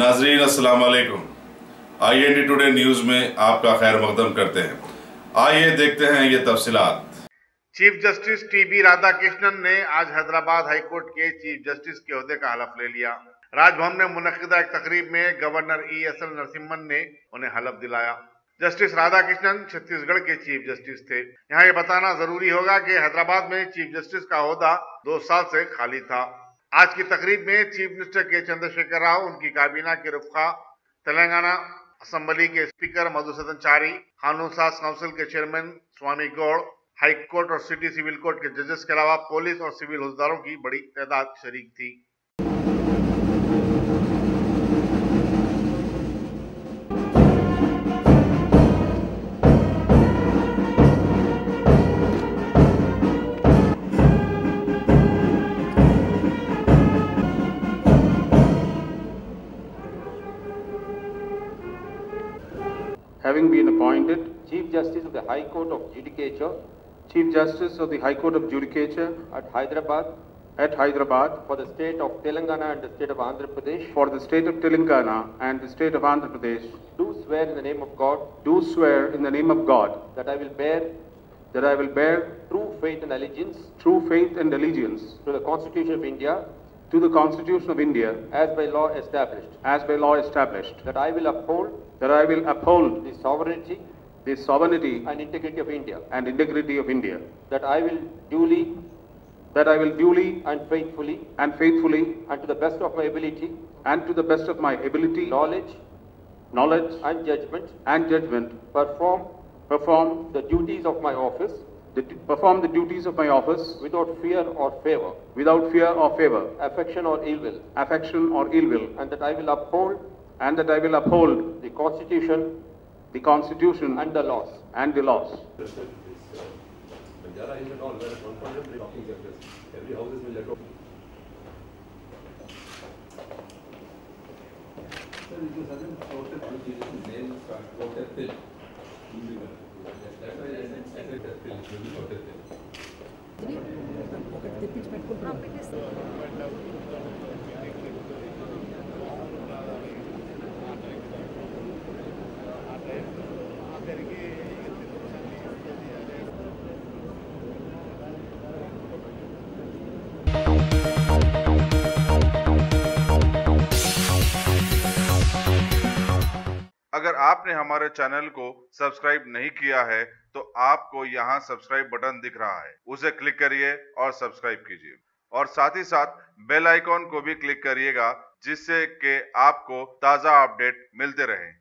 नाजरीन अस्सलाम वालेकुम। IND टुडे न्यूज में आपका खैर मकदम करते हैं। आइए देखते हैं ये तफसीलात। चीफ जस्टिस टीबी राधाकृष्णन ने आज हैदराबाद हाईकोर्ट के चीफ जस्टिस के ओहदे का हलफ ले लिया। राजभवन में मुनक्किदा एक तकरीब में गवर्नर ESL नरसिम्हन ने उन्हें हलफ दिलाया। जस्टिस राधाकृष्णन छत्तीसगढ़ के चीफ जस्टिस थे। यहाँ ये बताना जरूरी होगा कि हैदराबाद में चीफ जस्टिस का ओहदा 2 साल से खाली था। आज की तकरीब में चीफ मिनिस्टर के चंद्रशेखर राव, उनकी काबीना के रुखा, तेलंगाना असेंबली के स्पीकर मधुसूदन चारी, कानून साज काउंसिल के चेयरमैन स्वामी गौड़, हाई कोर्ट और सिटी सिविल कोर्ट के जजेस के अलावा पुलिस और सिविल हुजदारों की बड़ी तादाद शरीक थी। Having been appointed Chief Justice of the High Court of Judicature Chief Justice of the High Court of Judicature at Hyderabad for the state of Telangana and the state of Andhra Pradesh, for the state of Telangana and the state of Andhra Pradesh, do swear in the name of God do swear in the name of God that I will bear true faith and allegiance to the Constitution of India to the Constitution of India as by law established, that I will uphold the sovereignty and integrity of India, that I will duly and faithfully and faithfully and to the best of my ability, knowledge and judgment and judgment perform the duties of my office without fear or favor, affection or ill will, and that I will uphold the Constitution and the laws. Banjara Hills and all, where at one point of talking judges, every house is let off. Sir, it was sudden outer Jesus' name start outer till. That's why I said till, it will be outer till. अगर आपने हमारे channel को subscribe नहीं किया है तो आपको यहाँ सब्सक्राइब बटन दिख रहा है, उसे क्लिक करिए और सब्सक्राइब कीजिए और साथ ही साथ बेल आइकॉन को भी क्लिक करिएगा जिससे कि आपको ताज़ा अपडेट मिलते रहें।